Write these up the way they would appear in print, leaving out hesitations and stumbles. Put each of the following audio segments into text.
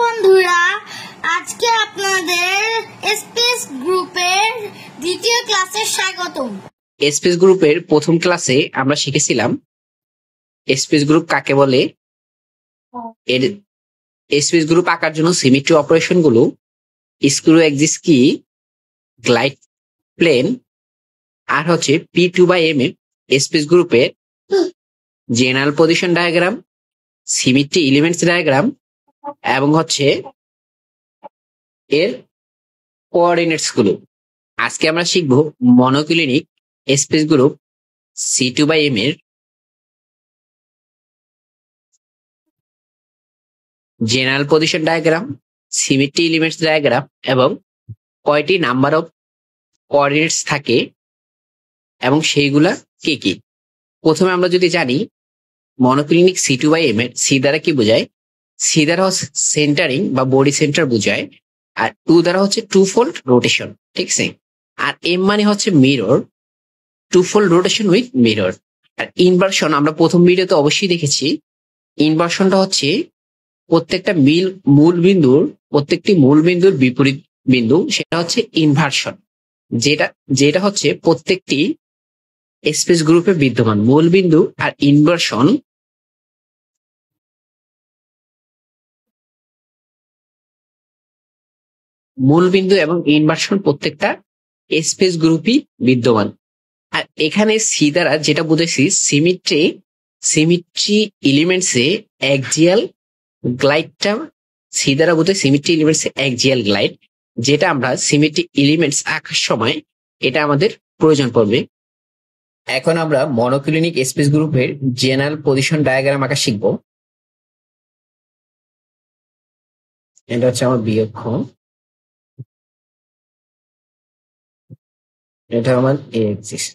বন্ধুরা, আজকে আপনাদের স্পেস গ্রুপের দ্বিতীয় ক্লাসে স্বাগতম। স্পেস গ্রুপের প্রথম ক্লাসে আমরা শিখেছিলাম স্পেস গ্রুপ কাকে বলে, এর স্পেস গ্রুপ আঁকার জন্য সিমেট্রি অপারেশন গুলো, স্ক্রু এক্সিস কি, গ্লাইড প্লেন, আর হচ্ছে P2/M এর স্পেস গ্রুপের general position diagram, symmetry elements diagram এবং হচ্ছে এর কোঅর্ডিনেটস গুলো। আজকে আমরা শিখবো মনোক্লিনিক স্পেস গ্রুপ C2/M এর general position diagram, symmetry elements diagram এবং কয়টি নাম্বার অফ কোঅর্ডিনেটস থাকে এবং সেইগুলা কি কি। প্রথমে আমরা যদি জানি মনোক্লিনিক C2/M এর সি দ্বারা কি বোঝায়, সি দ্বারা হচ্ছে সেন্টারিং বা বডি সেন্টার বোঝায়, আর টু দ্বারা হচ্ছে টু ফোল্ড রোটেশন, ঠিক আছে। আর এম মানে হচ্ছে mirror, two fold rotation with mirror. আর ইনভার্সন আমরা প্রথম ভিডিওতে অবশ্যই দেখেছি। ইনভার্সনটা হচ্ছে প্রত্যেকটি মূল বিন্দুর বিপরীত বিন্দু, সেটা হচ্ছে ইনভার্সন, যেটা হচ্ছে প্রত্যেকটি স্পেস গ্রুপে বিদ্যমান মূল বিন্দু। আর ইনভার্সন মূল বিন্দু এবং ইনভার্সন প্রত্যেকটা স্পেস গ্রুপই বিদ্যমান। আর এখানে সি দ্বারা যেটা বুঝেছি সিমেট্রি এলিমেন্টসে অ্যাক্সিয়াল গ্লাইডটা, সি দ্বারা বোঝায় সিমেট্রি এলিমেন্টস অ্যাক্সিয়াল গ্লাইড, যেটা আমরা সিমেট্রি এলিমেন্টস আঁকার সময় এটা আমাদের প্রয়োজন পড়বে। এখন আমরা মনোক্লিনিক স্পেস গ্রুপের জেনারেল পজিশন ডায়াগ্রাম আঁকা শিখবো। এটা হচ্ছে আমার বি অক্ষ, এটা আমার এ অ্যাক্সিস।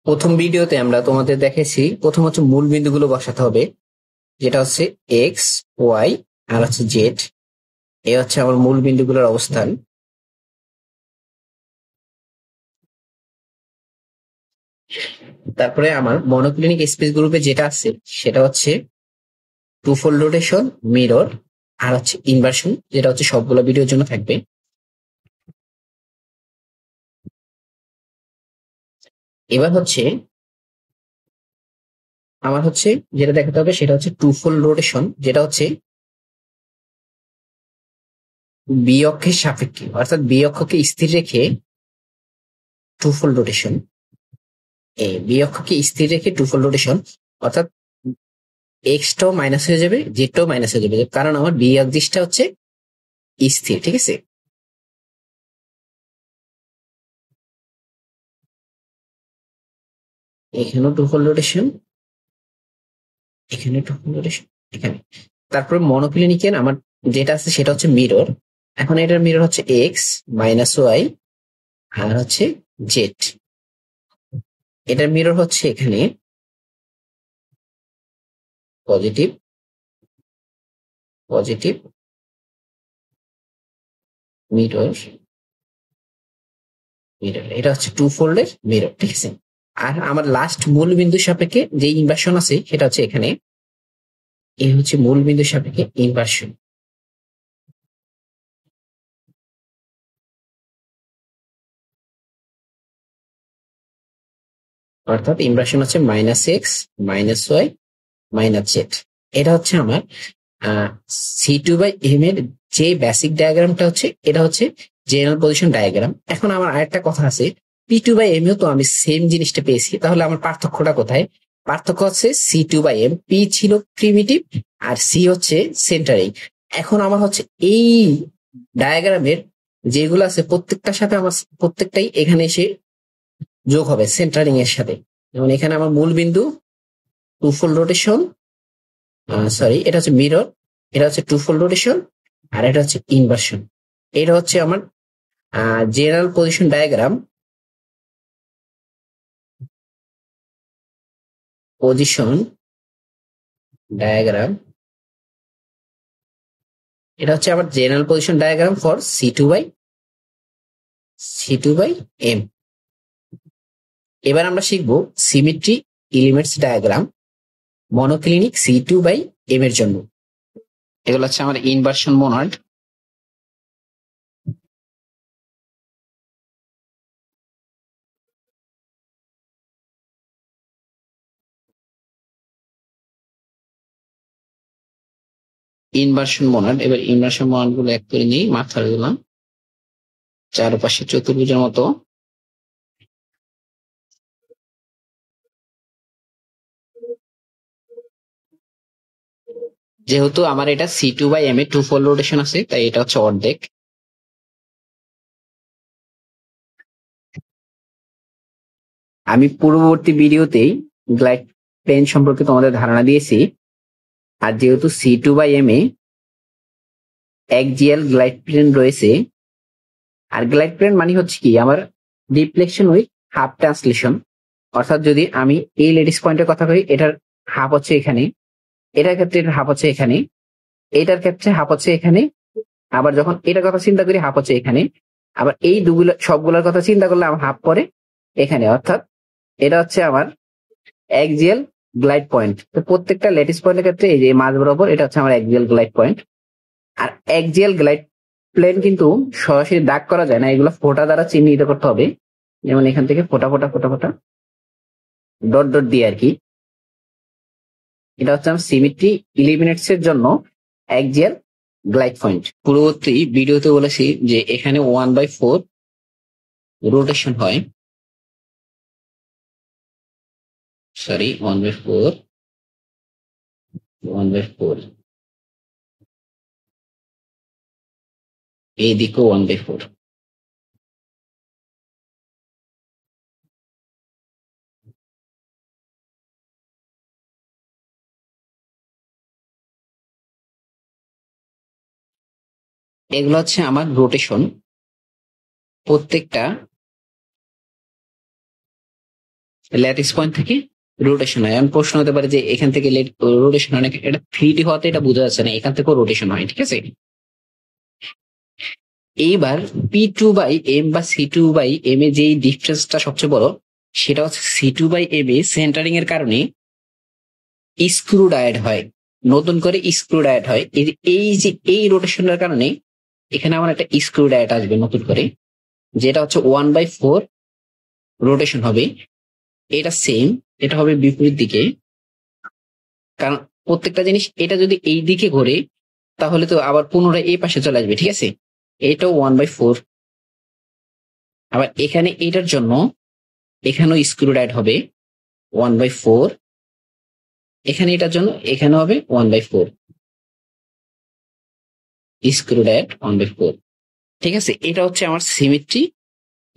প্রথম ভিডিওতে আমরা তোমাদের দেখেছি প্রথম হচ্ছে মূল বিন্দুগুলো বসাতে হবে, যেটা হচ্ছে এক্স, ওয়াই আর হচ্ছে জেড। এ হচ্ছে আমার মূল বিন্দুগুলোর অবস্থান। তারপরে আমার মনোক্লিনিক স্পেস গ্রুপে যেটা আছে সেটা হচ্ছে টু ফোল্ড রোটেশন, মিরর আর হচ্ছে ইনভার্সন, যেটা হচ্ছে সবগুলো ভিডিওর জন্য থাকবে। এবার হচ্ছে আমার হচ্ছে যেটা দেখাতে হবে সেটা হচ্ছে টু ফোল্ড রোটেশন, যেটা হচ্ছে বি অক্ষের সাপেক্ষে, অর্থাৎ বি অক্ষকে স্থির রেখে টু ফোল্ড রোটেশন। বি অক্ষকে স্থির রেখে টু ফোল্ড রোটেশন, অর্থাৎ এক্সটাও মাইনাস হয়ে যাবে, জেডটাও মাইনাস হয়ে যাবে, কারণ আমার বি অ্যাক্সিসটা হচ্ছে স্থির, ঠিক আছে। এখানেও টু ফোল্ড রোটেশন, এখানে টু ফোল্ড রোটেশন, এখানে। তারপরে মনোক্লিনিকের আমার যেটা আছে সেটা হচ্ছে মিরর। এখন এটার মিরর হচ্ছে এক্স মাইনাস ওয়াই আর হচ্ছে জেড। এটার মিরর হচ্ছে এখানে পজিটিভ পজিটিভ মিরর মিরর, এটা হচ্ছে টু ফোল্ডের মিরর, ঠিক আছে। আর আমার লাস্ট মূল বিন্দু সাপেক্ষে যে ইনভার্সন আছে সেটা হচ্ছে এখানে, এই হচ্ছে মূল বিন্দু সাপেক্ষে ইনভার্সন। অর্থাৎ ইনভার্সন হচ্ছে minus x minus y minus z. এটা হচ্ছে আমার C2/M এর যে বেসিক ডায়াগ্রামটা হচ্ছে, এটা হচ্ছে জেনারেল পজিশন ডায়াগ্রাম। এখন আমার আরেকটা কথা আছে, P2/M এও তো আমি সেম জিনিসটা পেয়েছি, তাহলে আমার পার্থক্যটা কোথায়? পার্থক্য হচ্ছে C2/M, পি ছিল প্রিমিটিভ আর সি হচ্ছে সেন্টারিং। এখন আমার হচ্ছে এই ডায়াগ্রামের যেগুলো আছে প্রত্যেকটার সাথে আমার প্রত্যেকটাই এখানে এসে যোগ হবে সেন্টারিং এর সাথে। যেমন এখানে আমার মূল বিন্দু, টু ফোল্ড রোটেশন, সরি এটা হচ্ছে মিরর, এটা হচ্ছে টু ফোল্ড রোটেশন আর এটা হচ্ছে ইনভার্সন। এটা হচ্ছে আমার general position diagram, position diagram এটা হচ্ছে আমার general position diagram for C2 by M। এবার আমরা শিখবো symmetry elements diagram monoclinic C2 by M এর জন্য। এগুলো হচ্ছে আমার ইনভার্সন মোনাড। এবার ইনভার্সন মোনাড গুলো এক করে নিয়ে মাথায় দিলাম চারপাশে চতুর্ভুজের মতো। যেহেতু আমার এটা C2 by M A 2 fold rotation আছে, তাই এটা হচ্ছে অর্ধেক। আমি পূর্ববর্তী ভিডিওতেই গ্লাইড প্লেন সম্পর্কে তোমাদের ধারণা দিয়েছি। আর যেহেতু C2 by M এ অ্যাক্সিয়াল গ্লাইড প্লেন রয়েছে, আর গ্লাইড প্লেন মানে হচ্ছে কি আমার ডিফ্লেকশন উইথ হাফ ট্রান্সলেশন। অর্থাৎ যদি আমি এই লেডিস পয়েন্টের কথা কই, এটার হাফ হচ্ছে এখানে, এটার ক্ষেত্রে এটার হাফ হচ্ছে এখানে, এটার ক্ষেত্রে হাফ হচ্ছে এখানে। আবার যখন এটার কথা চিন্তা করি হাফ হচ্ছে এখানে। আবার এই দুগুলো সবগুলোর কথা চিন্তা করলে আমার হাফ পরে এখানে। অর্থাৎ এটা হচ্ছে আমার অ্যাক্সিয়াল গ্লাইড পয়েন্ট। তো প্রত্যেকটা ল্যাটিস পয়েন্টের ক্ষেত্রে এই যে মাঝ বরাবর এটা হচ্ছে আমার অ্যাক্সিয়াল গ্লাইড পয়েন্ট। আর অ্যাক্সিয়াল গ্লাইড প্লেন কিন্তু সরাসরি দাগ করা যায় না, এগুলো ফোঁটা দ্বারা চিহ্নিত করতে হবে। যেমন এখান থেকে ফোঁটা ফোঁটা ফোঁটা ফোঁটা ডট ডট দিয়ে আর কি। এটা হচ্ছে আমার সিমেট্রি ইলিমিনেটস এর জন্য অ্যাক্সিয়াল গ্লাইড পয়েন্ট। পূর্ববর্তী ভিডিওতে বলেছি যে এখানে 1/4 রোটেশন হয়, সরি 1/4 এই দিকেও 1/4। এগুলো হচ্ছে আমার রোটেশন। প্রত্যেকটা ল্যাটিস পয়েন্ট থেকে রোটেশন হয়। আমি প্রশ্ন হতে পারে যে এখান থেকে রোটেশন হয় না, এটা 3D হওয়াতে এটা বোঝা যাচ্ছে না, এখান থেকেও রোটেশন হয়, ঠিক আছে। এইবার P2 by M বা C2 by M এ যেই ডিফারেন্সটা সবচেয়ে বড়, সেটা হচ্ছে C2 by M A centering এর কারণে স্ক্রু ডায়েড হয়, নতুন করে স্ক্রু ডায়েড হয়। এই যে এই রোটেশনের কারণে এখানে আমার একটা স্ক্রু ডায়েড আসবে নতুন করে, যেটা হচ্ছে 1/4 রোটেশন হবে। এটা সেম, এটা হবে বিপরীত দিকে। কারণ প্রত্যেকটা জিনিস এটা যদি এই দিকে ঘোরে তাহলে তো আবার পুনরায় এই পাশে চলে আসবে, ঠিক আছে। এটাও 1/4। আবার এখানে এটার জন্য এখানেও স্ক্রু ডায়েড হবে 1/4। এখানে এটার জন্য এখানে হবে 1/4 স্ক্রু ডায়েড 1/4, ঠিক আছে। এটা হচ্ছে আমার সিমেট্রি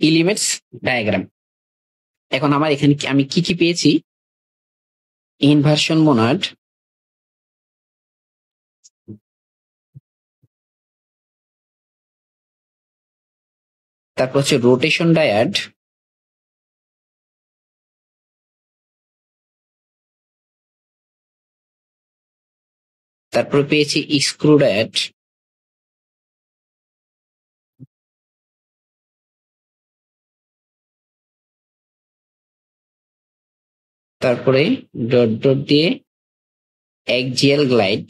এলিমেন্টস ডায়াগ্রাম। এখন আমার এখানে আমি কি কি পেয়েছি, ইনভার্সন মোনাড, তারপর হচ্ছে রোটেশন ডায়াড, তারপর পেয়েছি স্ক্রু ডায়েড, তারপরে ডট ডট দিয়ে অ্যাক্সিয়াল গ্লাইড,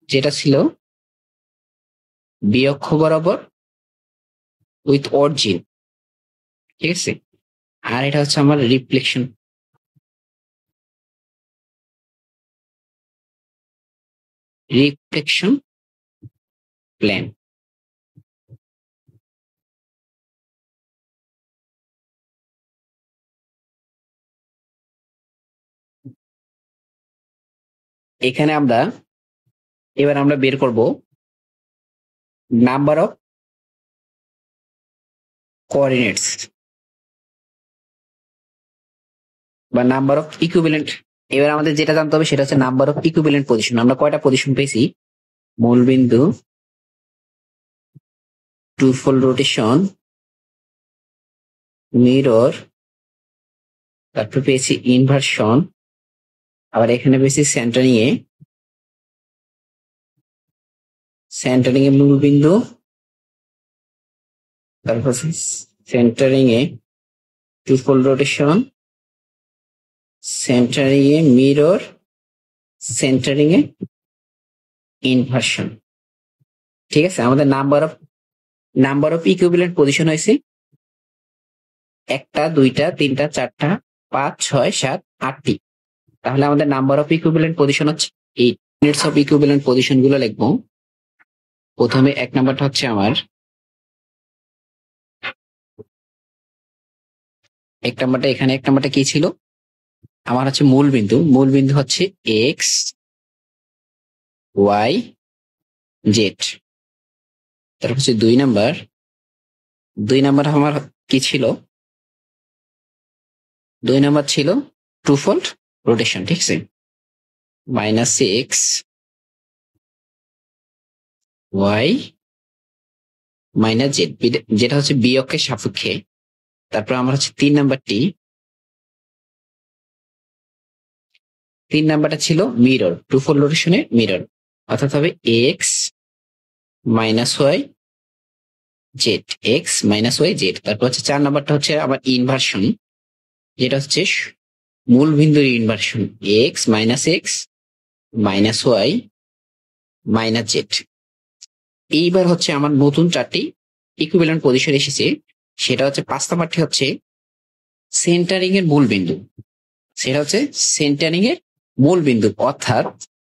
যেটা ছিল বি অক্ষ বরাবর উইথ অরিজিন, ঠিক আছে। আর এটা হচ্ছে আমার রিফ্লেকশন প্ল্যান। এখানে এবার আমরা বের করব নাম্বার অফ কোঅর্ডিনেটস বা নাম্বার অফ ইকুইভ্যালেন্ট। এবার আমাদের যেটা জানতে হবে সেটা হচ্ছে নাম্বার অফ ইকুইভ্যালেন্ট পজিশন। আমরা কয়টা পজিশন পেয়েছি, মূলবিন্দু, 2 fold রোটেশন, মিরর, তারপর পেয়েছি ইনভার্সন, আবার এখানে পেয়েছি সেন্টারিং এ মূল বিন্দু, তারপর centring a twofold rotation, centring a mirror, centring a inversion. ঠিক আছে, আমাদের নাম্বার অফ ইকুইভ্যালেন্ট পজিশন হয়েছে 1টা 2টা 3টা 4টা 5 6 7 8টি। তাহলে আমাদের নাম্বার অফ ইকুইভ্যালেন্ট পজিশন হচ্ছে 8। ইউনিটস অফ ইকুইভ্যালেন্ট পজিশন গুলো লিখবো। প্রথমে 1 নাম্বারটা হচ্ছে আমার 1 নাম্বারটা, এখানে 1 নাম্বারটা কি ছিল আমার হচ্ছে মূল বিন্দু হচ্ছে এক্স ওয়াই জেড। তারপর হচ্ছে 2 নাম্বার আমার কি ছিল, 2 নাম্বার ছিল টুফোল্ড রোটেশন। ঠিক আছে, -x y z, যেটা হচ্ছে বি অক্ষের সাপেক্ষে। তারপর আমার হচ্ছে 3 নাম্বারটা ছিল মিরর, টুফোল্ড রোটেশনের মিরর, অর্থাৎ হবে x y z। তারপর হচ্ছে 4 নাম্বারটা হচ্ছে আবার ইনভার্সন, যেটা হচ্ছে মূল বিন্দুর ইনভার্সন x y z। এইবার হচ্ছে আমার নতুন 4টি ইকুইভ্যালেন্ট পজিশন এসেছে। সেটা হচ্ছে 5 নাম্বারটি হচ্ছে সেন্টারিং এর মূল বিন্দু, অর্থাৎ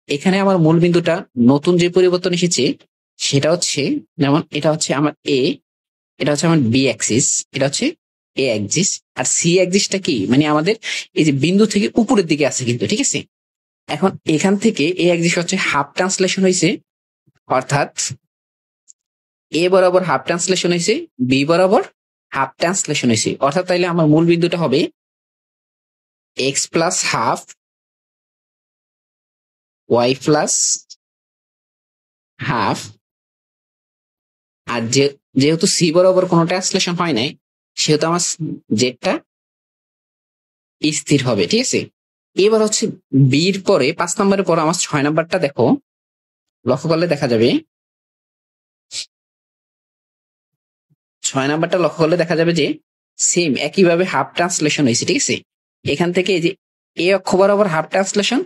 এখানে আমার মূল বিন্দুটা নতুন যে পরিবর্তন এসেছে সেটা হচ্ছে, যেমন এটা হচ্ছে আমার এ, এটা হচ্ছে আমার বি অ্যাক্সিস, এটা হচ্ছে এ অ্যাক্সিস, আর সি অ্যাক্সিসটা কি মানে আমাদের এই যে বিন্দু থেকে উপরের দিকে আছে কিন্তু। ঠিক আছে, এখন এখান থেকে এ অ্যাক্সিস হচ্ছে হাফ ট্রান্সলেশন হয়েছে, অর্থাৎ এ বরাবর হাফ ট্রান্সলেশন হয়েছে, বি বরাবর হাফ ট্রান্সলেশন হয়েছে, অর্থাৎ তাইলে আমার মূল বিন্দুটা হবে X plus half Y plus half. আর যেহেতু সি বরাবর কোনো ট্রান্সলেশন হয় নাই, সেহেতু আমার জেডটা স্থির হবে। ঠিক আছে, এবার হচ্ছে বির পরে 5 নাম্বারের পর আমার 6 নাম্বারটা দেখো, লক্ষ্য করলে দেখা যাবে 6 নাম্বারটা লক্ষ্য করলে দেখা যাবে যে সেম একইভাবে হাফ ট্রান্সলেশন হয়েছে। ঠিক আছে, এখান থেকে এই যে এ অক্ষ বরাবর হাফ ট্রান্সলেশন,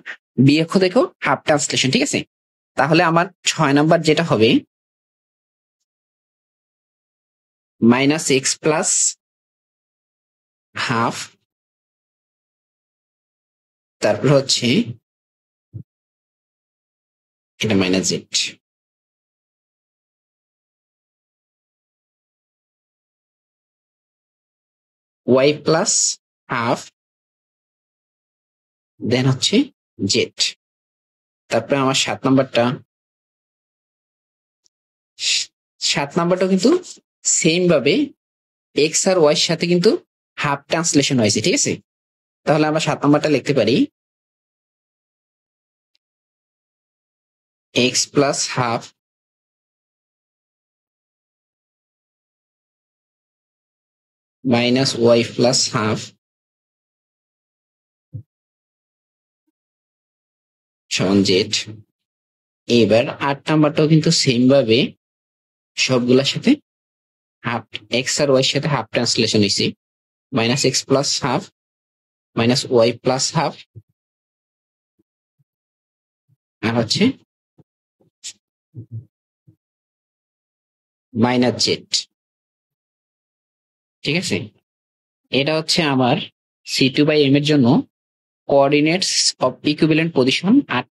বি অক্ষ দেখো হাফ ট্রান্সলেশন। ঠিক আছে, তাহলে আমার 6 নাম্বার যেটা হবে -x প্লাস হাফ, তারপর হচ্ছে এটা -z, y প্লাস হাফ, দেন হচ্ছে z। তারপরে আমার 7 নাম্বারটা কিন্তু সেম ভাবে এক্স আর ওয়াই এর সাথে কিন্তু হাফ ট্রান্সলেশন হয়েছে। ঠিক আছে, তাহলে আমরা 7 নাম্বারটা লিখতে পারি x plus half minus Y plus half সমান জেড। এবার 8 নাম্বারটাও কিন্তু সেম ভাবে সবগুলোর সাথে হাফ, এক্স আর ওয়াই এর সাথে হাফ ট্রান্সলেশন হয়েছে, -x plus half minus Y plus half, আর হচ্ছে -z। ঠিক আছে, এটা হচ্ছে আমার C2/M এর জন্য কোঅর্ডিনেটস অফ ইকুইভ্যালেন্ট পজিশন 8